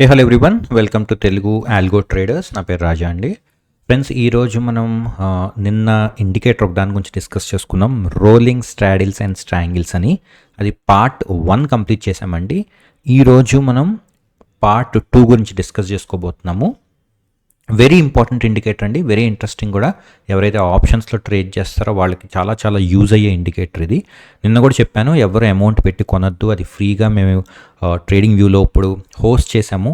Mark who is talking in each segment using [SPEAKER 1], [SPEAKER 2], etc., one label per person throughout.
[SPEAKER 1] Hello everyone, welcome to Telugu algo traders. నా పేరు రాజా అండి. ఫ్రెండ్స్, ఈరోజు మనం నిన్న ఇండికేటర్ ఒక దాని గురించి డిస్కస్ చేసుకున్నాం, రోలింగ్ స్ట్రాడిల్స్ అండ్ స్ట్రాంగిల్స్ అని. అది పార్ట్ 1 కంప్లీట్ చేసామండి. ఈరోజు మనం పార్ట్ 2 గురించి డిస్కస్ చేసుకోబోతున్నాము. వెరీ ఇంపార్టెంట్ ఇండికేటర్ అండి, వెరీ ఇంట్రెస్టింగ్ కూడా. ఎవరైతే ఆప్షన్స్లో ట్రేడ్ చేస్తారో వాళ్ళకి చాలా చాలా యూజ్ అయ్యే ఇండికేటర్ ఇది. నిన్న కూడా చెప్పాను, ఎవరు అమౌంట్ పెట్టి కొనొద్దు, అది ఫ్రీగా మేము ట్రేడింగ్ వ్యూలో ఇప్పుడు హోస్ట్ చేసాము.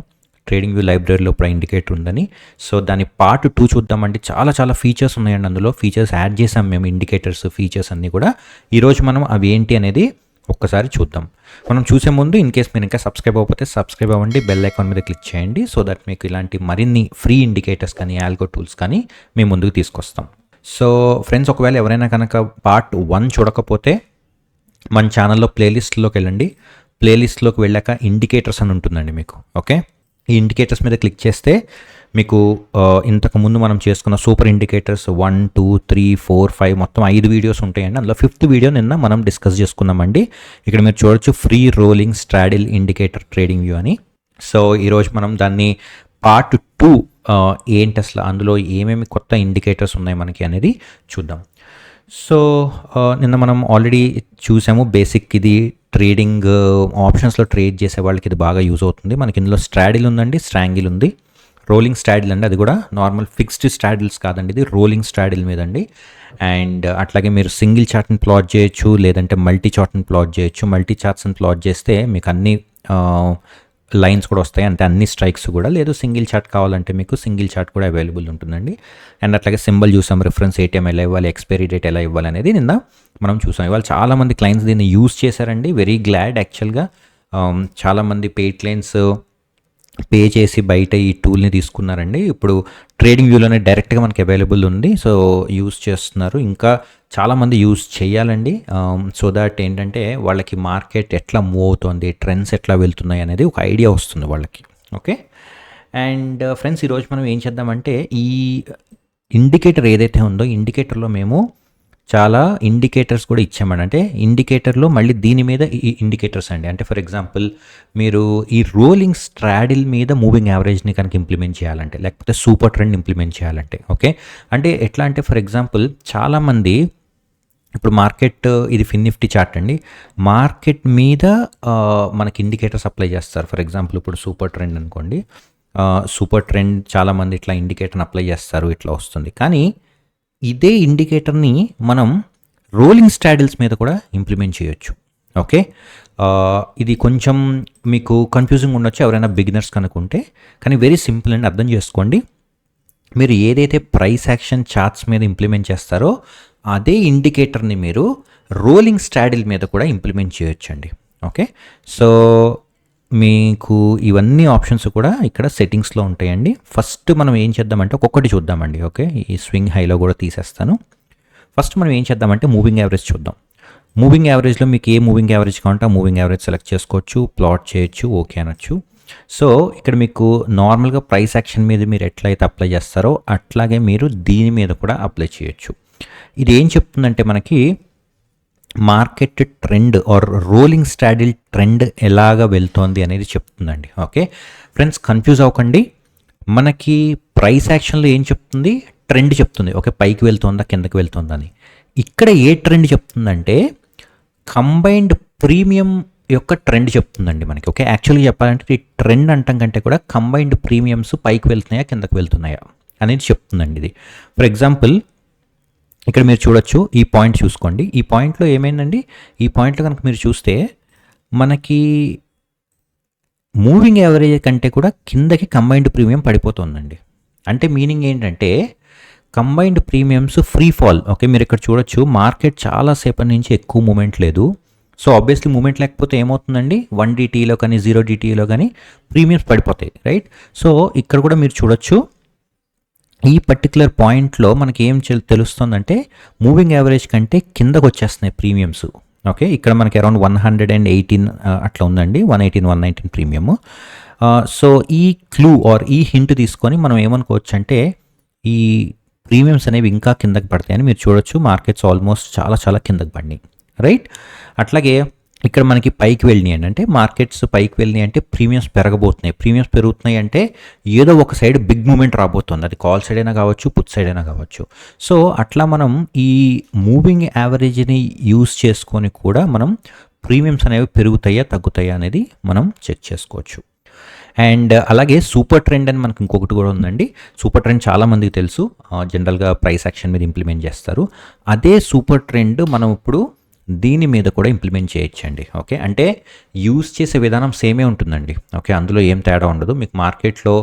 [SPEAKER 1] ట్రేడింగ్ వ్యూ లైబ్రరీలో ఇప్పుడు ఇండికేటర్ ఉందని. సో దాని పార్ట్ 2 చూద్దామండి. చాలా చాలా ఫీచర్స్ ఉన్నాయండి, అందులో ఫీచర్స్ యాడ్ చేసాం మేము, ఇండికేటర్స్ ఫీచర్స్ అన్నీ కూడా. ఈరోజు మనం అవి ఏంటి అనేది ఒక్కసారి చూద్దాం. మనం చూసే ముందు ఇన్ కేస్ మీరు ఇంకా సబ్స్క్రైబ్ అవ్వకపోతే సబ్స్క్రైబ్ అవ్వండి, బెల్ ఐకాన్ మీద క్లిక్ చేయండి. సో దట్ మీకు ఇలాంటి మరిన్ని ఫ్రీ ఇండికేటర్స్ కానీ ఆల్గో టూల్స్ కానీ మేము ముందుకు తీసుకొస్తాం. సో ఫ్రెండ్స్, ఒకవేళ ఎవరైనా కనుక పార్ట్ 1 చూడకపోతే మన ఛానల్లో ప్లేలిస్ట్లోకి వెళ్ళండి. ప్లేలిస్ట్లోకి వెళ్ళాక ఇండికేటర్స్ అని ఉంటుందండి మీకు. ఓకే, ఈ ఇండికేటర్స్ మీద క్లిక్ చేస్తే మీకు ఇంతకుముందు మనం చేసుకున్న సూపర్ ఇండికేటర్స్ 1, 2, 3, 4, 5 మొత్తం 5 వీడియోస్ ఉంటాయండి. అందులో 5th వీడియో నిన్న మనం డిస్కస్ చేసుకున్నామండి. ఇక్కడ మీరు చూడొచ్చు, free rolling straddle indicator trading view అని. సో ఈరోజు మనం దాన్ని పార్ట్ 2 ఏంటి అసలు, అందులో ఏమేమి కొత్త ఇండికేటర్స్ ఉన్నాయి మనకి అనేది చూద్దాం. సో నిన్న మనం ఆల్రెడీ చూసాము బేసిక్. ఇది ట్రేడింగ్ ఆప్షన్స్లో ట్రేడ్ చేసే వాళ్ళకి ఇది బాగా యూజ్ అవుతుంది. మనకి ఇందులో స్ట్రాడిల్ ఉందండి, స్ట్రాంగిల్ ఉంది, రోలింగ్ స్ట్రాడిల్ అండి. అది కూడా నార్మల్ ఫిక్స్డ్ స్ట్రాడిల్స్ కాదండి, ఇది రోలింగ్ స్ట్రాడిల్ మీద అండి. అండ్ అట్లాగే మీరు సింగిల్ చార్ట్ని ప్లాట్ చేయొచ్చు, లేదంటే మల్టీ చార్ట్ని ప్లాట్ చేయొచ్చు. మల్టీ చార్ట్స్ని ప్లాట్ చేస్తే మీకు అన్ని లైన్స్ కూడా వస్తాయి, అంటే అన్ని స్ట్రైక్స్ కూడా. లేదు సింగిల్ చార్ట్ కావాలంటే మీకు సింగిల్ చార్ట్ కూడా అవైలబుల్ ఉంటుందండి. అండ్ అట్లాగే సింబల్ చూసాం, రిఫరెన్స్ ఏటీఎం ఎలా ఇవ్వాలి, ఎక్స్పైరీ డేట్ ఎలా ఇవ్వాలి అనేది నిన్న మనం చూసాం. ఇవాళ చాలామంది క్లయింట్స్ దీన్ని యూజ్ చేశారండి. వెరీ గ్లాడ్ యాక్చువల్గా. చాలామంది పెయిడ్ క్లయింట్స్ పే చేసి బయట ఈ టూల్ని తీసుకున్నారండి. ఇప్పుడు ట్రేడింగ్ వ్యూలోనే డైరెక్ట్గా మనకి అవైలబుల్ ఉంది. సో యూజ్ చేస్తున్నారు, ఇంకా చాలామంది యూజ్ చేయాలండి. సో దాట్ ఏంటంటే వాళ్ళకి మార్కెట్ ఎట్లా మూవ్ అవుతుంది, ట్రెండ్స్ ఎట్లా వెళ్తున్నాయి అనేది ఒక ఐడియా వస్తుంది వాళ్ళకి. ఓకే, అండ్ ఫ్రెండ్స్, ఈరోజు మనం ఏం చేద్దామంటే, ఈ ఇండికేటర్ ఏదైతే ఉందో ఇండికేటర్లో మేము చాలా ఇండికేటర్స్ కూడా ఇచ్చామండి. అంటే ఇండికేటర్లో మళ్ళీ దీని మీద ఈ ఇండికేటర్స్ అండి. అంటే ఫర్ ఎగ్జాంపుల్ మీరు ఈ రోలింగ్ స్ట్రాడిల్ మీద మూవింగ్ యావరేజ్ని కనుక ఇంప్లిమెంట్ చేయాలంటే, లేకపోతే సూపర్ ట్రెండ్ ఇంప్లిమెంట్ చేయాలంటే, ఓకే, అంటే ఎట్లా అంటే ఫర్ ఎగ్జాంపుల్ చాలామంది ఇప్పుడు మార్కెట్, ఇది ఫిన్ నిఫ్టీ చార్ట్ అండి, మార్కెట్ మీద మనకి ఇండికేటర్స్ అప్లై చేస్తారు. ఫర్ ఎగ్జాంపుల్ ఇప్పుడు సూపర్ ట్రెండ్ అనుకోండి, సూపర్ ట్రెండ్ చాలామంది ఇట్లా ఇండికేటర్ని అప్లై చేస్తారు, ఇట్లా వస్తుంది. కానీ ఇదే ఇండికేటర్ని మనం రోలింగ్ స్ట్రాడిల్స్ మీద కూడా ఇంప్లిమెంట్ చేయొచ్చు. ఓకే, ఇది కొంచెం మీకు కన్ఫ్యూజింగ్ ఉండొచ్చు ఎవరైనా బిగినర్స్ కనుక్కుంటే, కానీ వెరీ సింపుల్ అండి, అర్థం చేసుకోండి. మీరు ఏదైతే ప్రైస్ యాక్షన్ చార్ట్స్ మీద ఇంప్లిమెంట్ చేస్తారో అదే ఇండికేటర్ని మీరు రోలింగ్ స్ట్రాడిల్ మీద కూడా ఇంప్లిమెంట్ చేయొచ్చండి. ఓకే, సో మీకు ఇవన్నీ ఆప్షన్స్ కూడా ఇక్కడ సెట్టింగ్స్లో ఉంటాయండి. ఫస్ట్ మనం ఏం చేద్దామంటే ఒక్కొక్కటి చూద్దామండి. ఓకే, ఈ స్వింగ్ హైలో కూడా తీసేస్తాను. ఫస్ట్ మనం ఏం చేద్దామంటే మూవింగ్ యావరేజ్ చూద్దాం. మూవింగ్ యావరేజ్లో మీకు ఏ మూవింగ్ యావరేజ్ కావాలంటే ఆ మూవింగ్ యావరేజ్ సెలెక్ట్ చేసుకోవచ్చు, ప్లాట్ చేయొచ్చు, ఓకే అనొచ్చు. సో ఇక్కడ మీకు నార్మల్గా ప్రైస్ యాక్షన్ మీద మీరు ఎట్లయితే అప్లై చేస్తారో అట్లాగే మీరు దీని మీద కూడా అప్లై చేయొచ్చు. ఇది ఏం చెప్తుందంటే మనకి market trend or rolling straddle trend ఎలాగ వెళ్తోంది అనేది చెప్తుందండి. ఓకే ఫ్రెండ్స్, కన్ఫ్యూజ్ అవ్వకండి. మనకి ప్రైస్ యాక్షన్లో ఏం చెప్తుంది, ట్రెండ్ చెప్తుంది. ఓకే, పైకి వెళ్తుందా కిందకి వెళ్తుందా అని. ఇక్కడ ఏ ట్రెండ్ చెప్తుందంటే కంబైన్డ్ ప్రీమియం యొక్క ట్రెండ్ చెప్తుందండి మనకి. ఓకే, యాక్చువల్గా చెప్పాలంటే ఈ ట్రెండ్ అంటాం కంటే కూడా కంబైన్డ్ ప్రీమియమ్స్ పైకి వెళ్తున్నాయా కిందకి వెళ్తున్నాయా అనేది చెప్తుందండి ఇది. ఫర్ ఎగ్జాంపుల్ ఇక్కడ మీరు చూడొచ్చు, ఈ పాయింట్ చూసుకోండి. ఈ పాయింట్లో ఏమైందండి, ఈ పాయింట్లో కనుక మీరు చూస్తే మనకి మూవింగ్ యావరేజ్ కంటే కూడా కిందకి కంబైన్డ్ ప్రీమియం పడిపోతుందండి. అంటే మీనింగ్ ఏంటంటే combined premiums free fall. Okay, మీరు ఇక్కడ చూడొచ్చు, మార్కెట్ చాలాసేపటి నుంచి ఎక్కువ మూమెంట్ లేదు. సో ఆబ్వియస్లీ మూమెంట్ లేకపోతే ఏమవుతుందండి, 1DTలో కానీ 0DTలో కానీ ప్రీమియమ్స్ పడిపోతాయి, రైట్. సో ఇక్కడ కూడా మీరు చూడొచ్చు, ఈ పర్టికులర్ పాయింట్లో మనకి ఏం తెలుస్తుందంటే మూవింగ్ యావరేజ్ కంటే కిందకు వచ్చేస్తున్నాయి ప్రీమియమ్స్. ఓకే, ఇక్కడ మనకి అరౌండ్ 118 అట్లా ఉందండి, 118, 119 ప్రీమియము. సో ఈ క్లూ ఆర్ ఈ హింట్ తీసుకొని మనం ఏమనుకోవచ్చు అంటే ఈ ప్రీమియమ్స్ అనేవి ఇంకా కిందకి పడతాయని మీరు చూడొచ్చు. మార్కెట్స్ ఆల్మోస్ట్ చాలా చాలా కిందకి పడినాయి, రైట్. అట్లాగే ఇక్కడ మనకి పైకి వెళ్ళినాయి అంటే మార్కెట్స్ పైకి వెళ్ళినాయి అంటే ప్రీమియమ్స్ పెరగబోతున్నాయి. ప్రీమియమ్స్ పెరుగుతున్నాయి అంటే ఏదో ఒక సైడ్ బిగ్ మూమెంట్ రాబోతుంది. అది కాల్ సైడ్ అయినా కావచ్చు, పుట్ సైడ్ అయినా కావచ్చు. సో అట్లా మనం ఈ మూవింగ్ యావరేజ్ని యూస్ చేసుకొని కూడా మనం ప్రీమియమ్స్ అనేవి పెరుగుతాయా తగ్గుతాయా అనేది మనం చెక్ చేసుకోవచ్చు. అండ్ అలాగే సూపర్ ట్రెండ్ అని మనకు ఇంకొకటి కూడా ఉందండి. సూపర్ ట్రెండ్ చాలామందికి తెలుసు, జనరల్గా ప్రైస్ యాక్షన్ మీద ఇంప్లిమెంట్ చేస్తారు. అదే సూపర్ ట్రెండ్ మనం ఇప్పుడు దీని మీద కూడా ఇంప్లిమెంట్ చేయొచ్చండి. ఓకే, అంటే యూస్ చేసే విధానం సేమే ఉంటుందండి. ఓకే, అందులో ఏం తేడా ఉండదు. మీకు మార్కెట్లో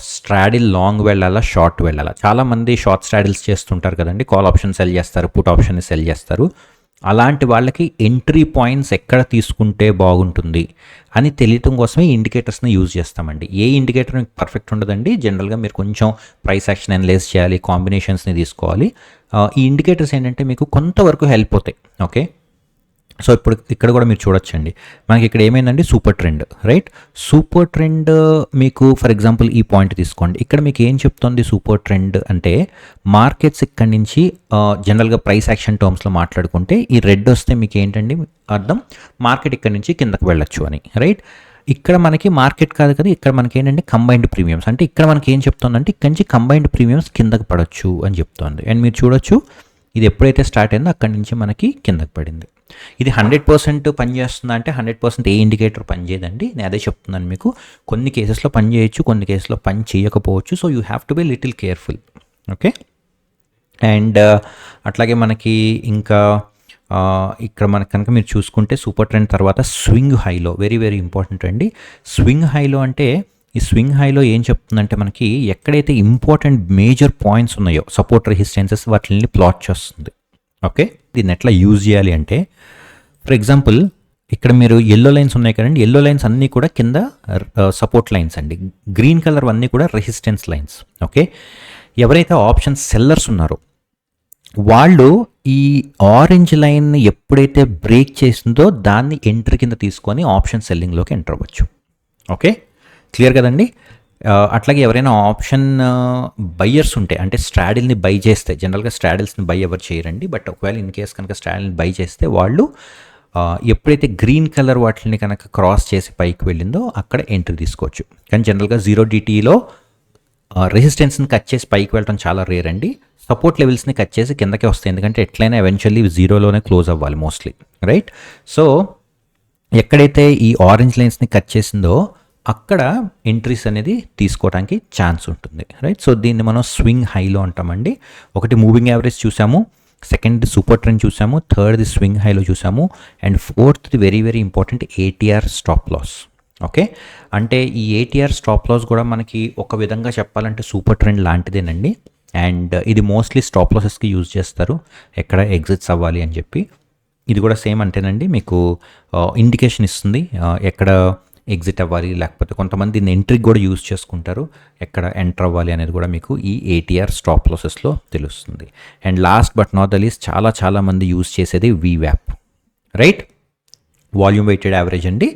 [SPEAKER 1] స్ట్రాడిల్ లాంగ్ వెళ్ళాలా, షార్ట్ వెళ్ళాలా. చాలామంది షార్ట్ స్ట్రాడిల్స్ చేస్తుంటారు కదండి, కాల్ ఆప్షన్ సెల్ చేస్తారు, పుట్ ఆప్షన్ని సెల్ చేస్తారు. అలాంటి వాళ్ళకి ఎంట్రీ పాయింట్స్ ఎక్కడ తీసుకుంటే బాగుంటుంది అని తెలియటం కోసమే ఈ ఇండికేటర్స్ని యూజ్ చేస్తామండి. ఏ ఇండికేటర్ మీకు పర్ఫెక్ట్ ఉండదండి. జనరల్గా మీరు కొంచెం ప్రైస్ యాక్షన్ అనలైజ్ చేయాలి, కాంబినేషన్స్ని తీసుకోవాలి. ఈ ఇండికేటర్స్ ఏంటంటే మీకు కొంతవరకు హెల్ప్ అవుతాయి. ఓకే, సో ఇప్పుడు ఇక్కడ కూడా మీరు చూడొచ్చండి, మనకి ఇక్కడ ఏమైందండి super trend, right. Super trend మీకు ఫర్ ఎగ్జాంపుల్ ఈ పాయింట్ తీసుకోండి. ఇక్కడ మీకు ఏం చెప్తుంది సూపర్ ట్రెండ్ అంటే, మార్కెట్స్ ఇక్కడి నుంచి జనరల్గా ప్రైస్ యాక్షన్ టర్మ్స్లో మాట్లాడుకుంటే ఈ రెడ్ వస్తే మీకు ఏంటండి అర్థం, మార్కెట్ ఇక్కడ నుంచి కిందకు వెళ్ళొచ్చు అని, రైట్. ఇక్కడ మనకి మార్కెట్ కాదు కదా, ఇక్కడ మనకి ఏంటంటే కంబైన్డ్ ప్రీమియమ్స్, అంటే ఇక్కడ మనకి ఏం చెప్తుందంటే ఇక్కడ నుంచి కంబైన్డ్ ప్రీమియమ్స్ కిందకు పడవచ్చు అని చెప్తుంది. అండ్ మీరు చూడొచ్చు ఇది ఎప్పుడైతే స్టార్ట్ అయిందో అక్కడి నుంచి మనకి కిందకు పడింది. ఇది 100% పనిచేస్తుందా అంటే 100% ఏ ఇండికేటర్ పనిచేయదండి. నేను అదే చెప్తున్నాను మీకు. కొన్ని కేసెస్లో పని చేయొచ్చు, కొన్ని కేసెస్లో పని చేయకపోవచ్చు. So you have to be little careful. Okay, and అట్లాగే మనకి ఇంకా ఇక్కడ మనకు కనుక మీరు చూసుకుంటే సూపర్ ట్రెండ్ తర్వాత స్వింగ్ హైలో, వెరీ వెరీ ఇంపార్టెంట్ అండి. స్వింగ్ హైలో అంటే ఈ స్వింగ్ హైలో ఏం చెప్తుందంటే మనకి ఎక్కడైతే ఇంపార్టెంట్ మేజర్ పాయింట్స్ ఉన్నాయో, సపోర్ట్ రెసిస్టెన్సెస్, వాటిని ప్లాట్ చేస్తుంది. ఓకే, దీన్ని ఎట్లా యూజ్ చేయాలి అంటే ఫర్ ఎగ్జాంపుల్ ఇక్కడ మీరు ఎల్లో లైన్స్ ఉన్నాయి కదండి, ఎల్లో లైన్స్ అన్నీ కూడా కింద సపోర్ట్ లైన్స్ అండి, గ్రీన్ కలర్ అన్నీ కూడా రెసిస్టెన్స్ లైన్స్. ఓకే, ఎవరైతే ఆప్షన్ సెల్లర్స్ ఉన్నారో వాళ్ళు ఈ ఆరెంజ్ లైన్ ఎప్పుడైతే బ్రేక్ చేసిందో దాన్ని ఎంట్రీ కింద తీసుకొని ఆప్షన్ సెల్లింగ్లోకి ఎంటర్ అవ్వచ్చు. ఓకే, క్లియర్ కదండి. అట్లాగే ఎవరైనా ఆప్షన్ బయ్యర్స్ ఉంటే, అంటే స్ట్రాడిల్ని బై చేస్తే, జనరల్గా స్ట్రాడిల్స్ని బై ఎవరు చేయరండి, బట్ ఒకవేళ ఇన్ కేస్ కనుక స్ట్రాడిల్ని బై చేస్తే వాళ్ళు ఎప్పుడైతే గ్రీన్ కలర్ వాటిని కనుక క్రాస్ చేసి పైకి వెళ్ళిందో అక్కడ ఎంట్రీ తీసుకోవచ్చు. కానీ జనరల్గా 0DTలో రెసిస్టెన్స్ని కట్ చేసి పైకి వెళ్ళడం చాలా రేర్ అండి. సపోర్ట్ లెవెల్స్ని కట్ చేసి కిందకే వస్తాయి, ఎందుకంటే ఎట్లయినా ఎవెన్చువల్లీ 0లోనే క్లోజ్ అవ్వాలి మోస్ట్లీ, రైట్. సో ఎక్కడైతే ఈ ఆరెంజ్ లైన్స్ని కట్ చేసిందో అక్కడ ఎంట్రీస్ అనేది తీసుకోవడానికి ఛాన్స్ ఉంటుంది, రైట్. సో దీన్ని మనం స్వింగ్ హైలో అంటామండి. ఒకటి మూవింగ్ యావరేజ్ చూసాము, సెకండ్ సూపర్ ట్రెండ్ చూసాము, థర్డ్ది స్వింగ్ హైలో చూసాము, అండ్ ఫోర్త్ది very very important ATR stop loss. Okay, అంటే ఈ ATR స్టాప్ లాస్ కూడా మనకి ఒక విధంగా చెప్పాలంటే సూపర్ ట్రెండ్ లాంటిదేనండి. అండ్ ఇది మోస్ట్లీ స్టాప్ లాసెస్కి యూజ్ చేస్తారు, ఎక్కడ ఎగ్జిట్స్ అవ్వాలి అని చెప్పి. ఇది కూడా సేమ్ అంటేనండి, మీకు ఇండికేషన్ ఇస్తుంది ఎక్కడ ఎగ్జిట్ అవ్వాలి, లేకపోతే కొంతమంది దీన్ని ఎంట్రీకి కూడా యూజ్ చేసుకుంటారు, ఎక్కడ ఎంటర్ అవ్వాలి అనేది కూడా మీకు ఈ ATR స్టాప్ లాసెస్లో తెలుస్తుంది. And last but not the least చాలా మంది యూజ్ చేసేది VWAP, right, volume weighted average అండి.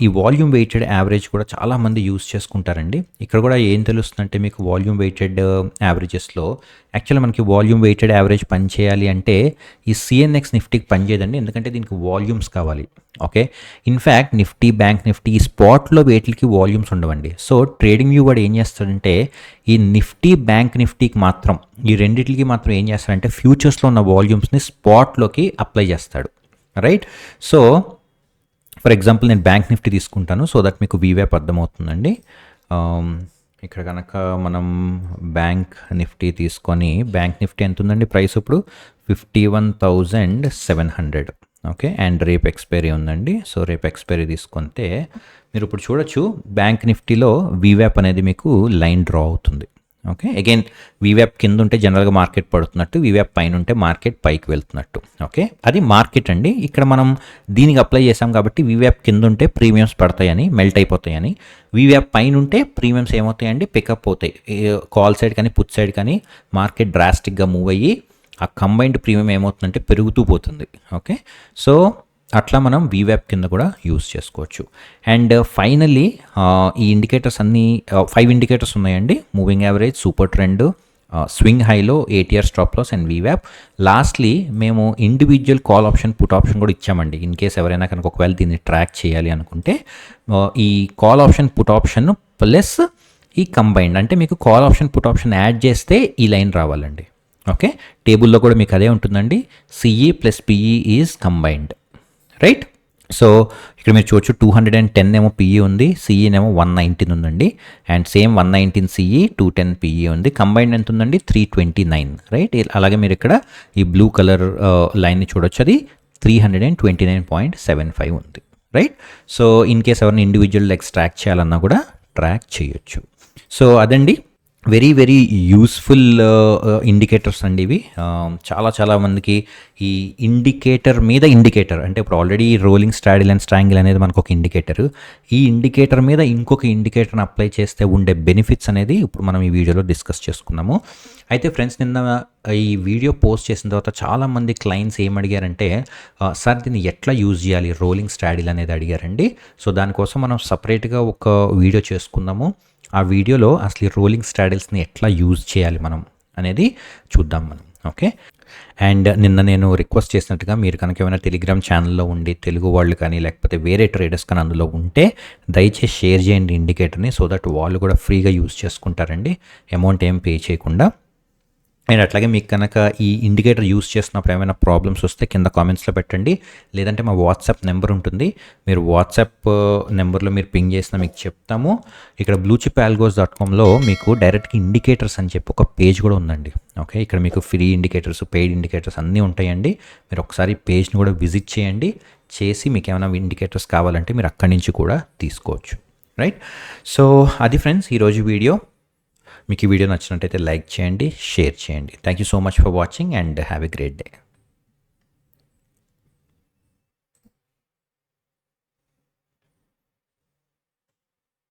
[SPEAKER 1] ఈ వాల్యూమ్ వెయిటెడ్ యావరేజ్ కూడా చాలామంది యూజ్ చేసుకుంటారండి. ఇక్కడ కూడా ఏం తెలుస్తుందంటే మీకు వాల్యూమ్ వెయిటెడ్ యావరేజెస్లో యాక్చువల్లీ మనకి వాల్యూమ్ వెయిటెడ్ యావరేజ్ పని చేయాలి అంటే ఈ CNX నిఫ్టీకి పనిచేయదండి, ఎందుకంటే దీనికి వాల్యూమ్స్ కావాలి. Okay, in fact Nifty, bank Nifty, ఈ స్పాట్లో వేటికి వాల్యూమ్స్ ఉండవండి. సో ట్రేడింగ్ వ్యూ వాడు ఏం చేస్తాడంటే ఈ నిఫ్టీ, బ్యాంక్ నిఫ్టీకి మాత్రం, ఈ రెండింటికి మాత్రం ఏం చేస్తాడంటే ఫ్యూచర్స్లో ఉన్న వాల్యూమ్స్ని స్పాట్లోకి అప్లై చేస్తాడు, రైట్. సో ఫర్ ఎగ్జాంపుల్ నేను బ్యాంక్ నిఫ్టీ తీసుకుంటాను, సో దట్ మీకు VWAP అర్థమవుతుందండి. ఇక్కడ కనుక మనం బ్యాంక్ నిఫ్టీ తీసుకొని, బ్యాంక్ నిఫ్టీ ఎంత ఉందండి ప్రైస్ ఇప్పుడు 51,700. ఓకే, అండ్ రేపు ఎక్స్పైరీ ఉందండి. సో రేపు ఎక్స్పైరీ తీసుకుంటే మీరు ఇప్పుడు చూడొచ్చు బ్యాంక్ నిఫ్టీలో VWAP అనేది మీకు లైన్ డ్రా అవుతుంది. ఓకే, అగైన్ VWAP కింద ఉంటే జనరల్గా మార్కెట్ పడుతున్నట్టు, VWAP పైన ఉంటే మార్కెట్ పైకి వెళ్తున్నట్టు. ఓకే, అది మార్కెట్ అండి. ఇక్కడ మనం దీనికి అప్లై చేసాం కాబట్టి VWAP కింద ఉంటే ప్రీమియమ్స్ పడతాయని, మెల్ట్ అయిపోతాయని, VWAP పైన ఉంటే ప్రీమియమ్స్ ఏమవుతాయండి, పికప్ అవుతాయి. కాల్ సైడ్ కానీ పుట్ సైడ్ కానీ మార్కెట్ డ్రాస్టిక్గా మూవ్ అయ్యి ఆ కంబైన్డ్ ప్రీమియం ఏమవుతుందంటే పెరుగుతూ పోతుంది. ఓకే, సో అట్లా మనం VWAP కింద కూడా యూస్ చేసుకోవచ్చు. అండ్ ఫైనల్లీ ఈ ఇండికేటర్స్ అన్నీ 5 ఇండికేటర్స్ ఉన్నాయండి. Moving average, super trend, swing high low ATR stop loss and వీవ్యాప్. లాస్ట్లీ మేము individual call option put option కూడా ఇచ్చామండి. ఇన్ కేస్ ఎవరైనా కనుక ఒకవేళ దీన్ని ట్రాక్ చేయాలి అనుకుంటే ఈ call option put option plus ఈ కంబైన్డ్, అంటే మీకు call option put option add చేస్తే ఈ లైన్ రావాలండి. ఓకే, టేబుల్లో కూడా మీకు అదే ఉంటుందండి. CE plus PE is combined, right? So ఇక్కడ మీరు చూడొచ్చు 210 ఏమో పిఈ ఉంది, సిఈనేమో 119 ఉందండి. అండ్ సేమ్ 119 సిఈ 210 పిఈ ఉంది. కంబైన్డ్ ఎంత ఉందండి? 329, రైట్? అలాగే మీరు ఇక్కడ ఈ బ్లూ కలర్ లైన్ని చూడొచ్చు, అది 329.75 ఉంది, రైట్? సో ఇన్ కేస్ ఎవరిని ఇండివిజువల్ లెగ్స్ ట్రాక్ చేయాలన్నా కూడా ట్రాక్ చేయొచ్చు. సో అదండి, వెరీ వెరీ యూస్ఫుల్ ఇండికేటర్స్ అండి ఇవి. చాలా మందికి ఈ ఇండికేటర్ మీద ఇండికేటర్, అంటే ఇప్పుడు ఆల్రెడీ రోలింగ్ స్ట్రాడిల్ అండ్ స్ట్రాంగిల్ అనేది మనకు ఒక ఇండికేటర్. ఈ ఇండికేటర్ మీద ఇంకొక ఇండికేటర్ని అప్లై చేస్తే ఉండే బెనిఫిట్స్ అనేది ఇప్పుడు మనం ఈ వీడియోలో డిస్కస్ చేసుకున్నాము. అయితే ఫ్రెండ్స్, నిన్న ఈ వీడియో పోస్ట్ చేసిన తర్వాత చాలామంది క్లయింట్స్ ఏమడిగారంటే, సార్ దీన్ని ఎట్లా యూజ్ చేయాలి రోలింగ్ స్ట్రాడిల్ అనేది అడిగారండి. సో దానికోసం మనం సపరేట్గా ఒక వీడియో చేసుకుందాము. ఆ వీడియోలో అసలు ఈ రోలింగ్ స్ట్రాడిల్స్ని ఎట్లా యూజ్ చేయాలి మనం అనేది చూద్దాం మనం. ఓకే, అండ్ నిన్న నేను రిక్వెస్ట్ చేసినట్టుగా మీరు కనుక ఏమైనా టెలిగ్రామ్ ఛానల్లో ఉండి తెలుగు వాళ్ళు కానీ లేకపోతే వేరే ట్రేడర్స్ కానీ అందులో ఉంటే దయచేసి షేర్ చేయండి ఇండికేటర్ని, సో దట్ వాళ్ళు కూడా ఫ్రీగా యూజ్ చేసుకుంటారండి, అమౌంట్ ఏం పే చేయకుండా. అండ్ అట్లాగే మీకు కనుక ఈ ఇండికేటర్ యూస్ చేస్తున్నప్పుడు ఏమైనా ప్రాబ్లమ్స్ వస్తే కింద కామెంట్స్లో పెట్టండి, లేదంటే మా వాట్సాప్ నెంబర్ ఉంటుంది, మీరు వాట్సాప్ నెంబర్లో మీరు పింగ్ చేసినా మీకు చెప్తాము. ఇక్కడ bluechipalgos.comలో మీకు డైరెక్ట్గా ఇండికేటర్స్ అని చెప్పి ఒక పేజ్ కూడా ఉందండి. ఓకే, ఇక్కడ మీకు ఫ్రీ ఇండికేటర్స్, పెయిడ్ ఇండికేటర్స్ అన్నీ ఉంటాయండి. మీరు ఒకసారి పేజ్ని కూడా విజిట్ చేయండి, చేసి మీకు ఏమైనా ఇండికేటర్స్ కావాలంటే మీరు అక్కడి నుంచి కూడా తీసుకోవచ్చు, రైట్? సో అది ఫ్రెండ్స్ ఈరోజు వీడియో. మీకు ఈ వీడియో నచ్చినట్టయితే లైక్ చేయండి, షేర్ చేయండి. Thank you so much for watching and have a great day.